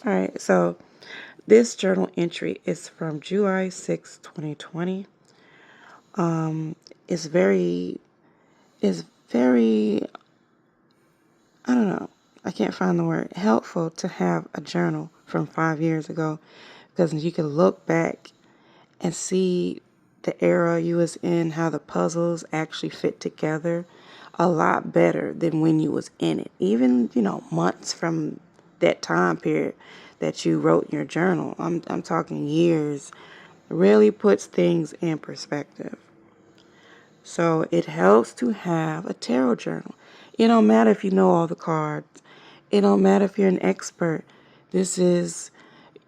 All right, so this journal entry is from July 6, 2020. It's very, I don't know, I can't find the word, helpful to have a journal from 5 years ago, because you can look back and see the era you was in, how the puzzles actually fit together a lot better than when you was in it. Even, months from that time period that you wrote in your journal. I'm talking years. Really puts things in perspective. So it helps to have a tarot journal. It don't matter if you know all the cards. It don't matter if you're an expert. This is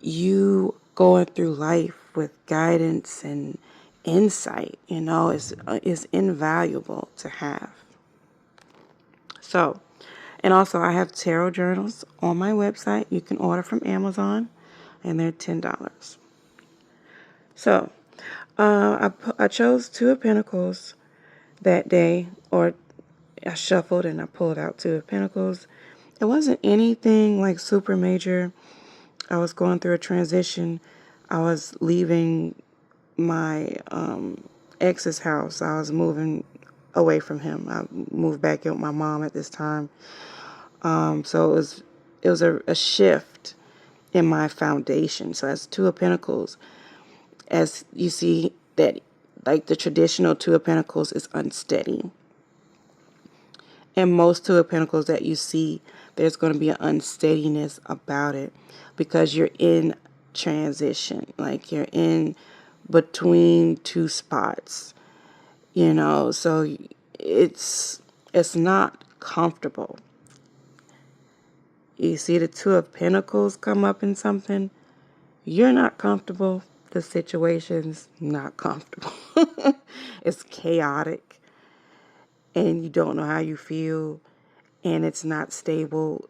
you going through life with guidance and insight. Is invaluable to have. So, and also I have tarot journals on my website. You can order from Amazon, and they're $10. So, I chose Two of Pentacles that day, or I shuffled and I pulled out Two of Pentacles. It wasn't anything like super major. I was going through a transition. I was leaving my ex's house. I was moving away from him. I moved back in with my mom at this time. So it was a shift in my foundation. So as Two of Pentacles, as you see that, like the traditional Two of Pentacles is unsteady. And most Two of Pentacles that you see, there's going to be an unsteadiness about it because you're in transition. Like you're in between two spots, so it's not comfortable. You see the Two of Pentacles come up in something, you're not comfortable, the situation's not comfortable. It's chaotic, and you don't know how you feel, and it's not stable,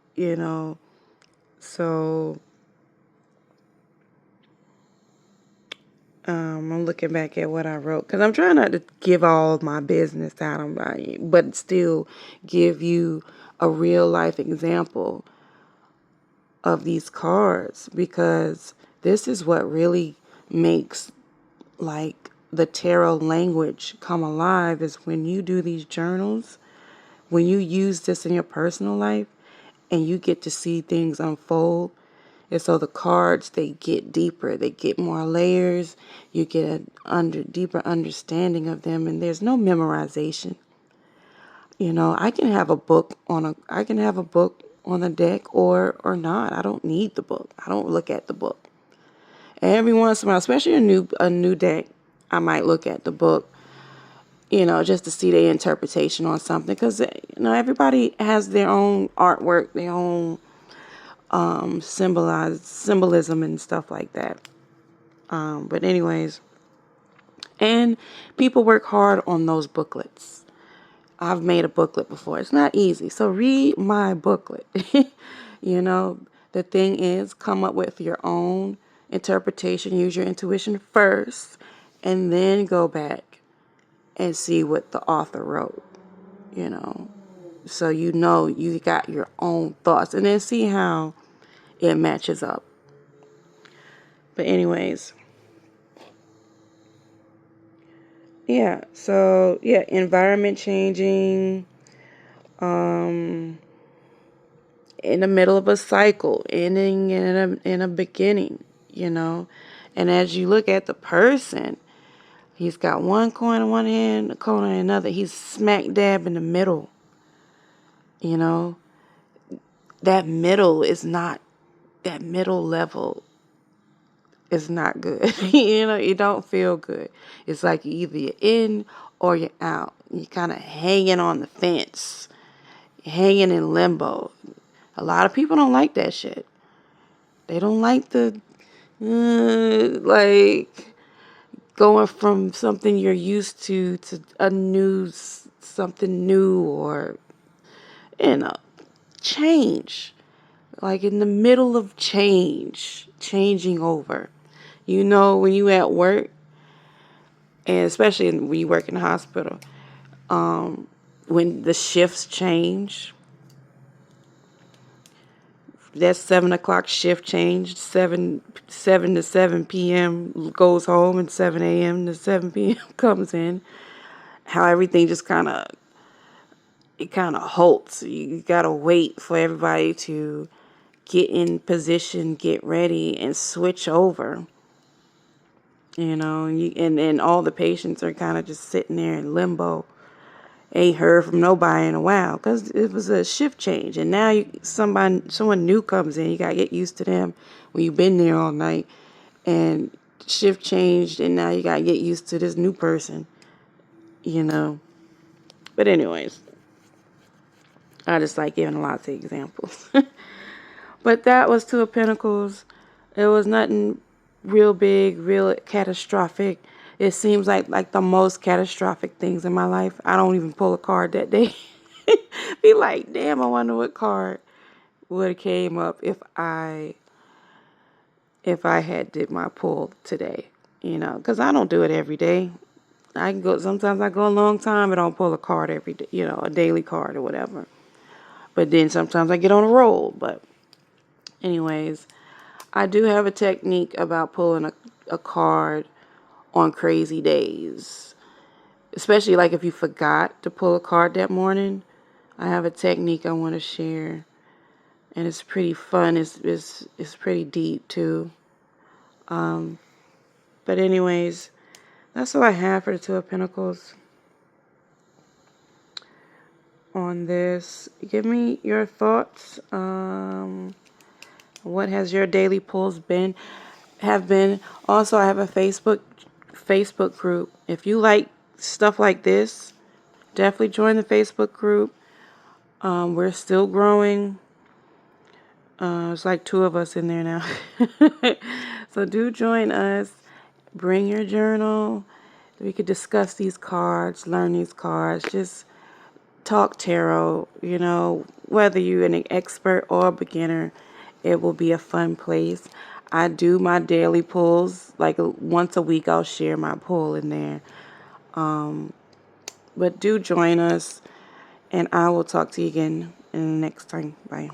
So, I'm looking back at what I wrote, because I'm trying not to give all my business out, but still give you a real life example of these cards, because this is what really makes like the tarot language come alive, is when you do these journals, when you use this in your personal life and you get to see things unfold. And so the cards, they get deeper, they get more layers, you get a deeper understanding of them, and there's no memorization. I can have a book on the deck or not. I don't need the book. I don't look at the book. Every once in a while, especially a new deck, I might look at the book, just to see their interpretation on something, because everybody has their own artwork, their own symbolism and stuff like that. But anyways, and people work hard on those booklets. I've made a booklet before. It's not easy. So read my booklet. The thing is, come up with your own interpretation. Use your intuition first, and then go back and see what the author wrote. So you got your own thoughts, and then see how it matches up. But anyways, yeah. So yeah, environment changing. In the middle of a cycle, ending in a beginning, And as you look at the person, he's got one coin in one hand, a coin in another. He's smack dab in the middle, That middle level is not good. You don't feel good. It's like either you're in or you're out. You're kind of hanging on the fence, hanging in limbo. A lot of people don't like that shit. They don't like the, like, going from something you're used to something new, or, change. Like in the middle of changing over. When you at work, and especially when you work in the hospital, when the shifts change, that 7 o'clock shift changed. 7 to 7 p.m. goes home, and 7 a.m. to 7 p.m. comes in. How everything just kind of halts. You gotta wait for everybody to get in position, get ready, and switch over. You know, and all the patients are kind of just sitting there in limbo. Ain't heard from nobody in a while because it was a shift change, and now someone new comes in. You gotta get used to them when you've been there all night, and shift changed, and now you gotta get used to this new person. You know, but anyways, I just like giving lots of examples. But that was Two of Pentacles. It was nothing real big, real catastrophic. It seems like the most catastrophic things in my life. I don't even pull a card that day. Be like, damn, I wonder what card would have came up if I had did my pull today. You know, because I don't do it every day. Sometimes I go a long time and don't pull a card every day, you know, a daily card or whatever. But then sometimes I get on a roll. But anyways, I do have a technique about pulling a card on crazy days. Especially like if you forgot to pull a card that morning. I have a technique I want to share. And it's pretty fun. It's pretty deep too. But anyways, that's all I have for the Two of Pentacles on this. Give me your thoughts. What has your daily pulls been? Also, I have a Facebook group. If you like stuff like this, definitely join the Facebook group. We're still growing. It's like 2 of us in there now. So do join us. Bring your journal. We could discuss these cards, learn these cards, just talk tarot. You know, whether you're an expert or a beginner, it will be a fun place. I do my daily pulls. Like once a week, I'll share my pull in there. But do join us, and I will talk to you again in the next time. Bye.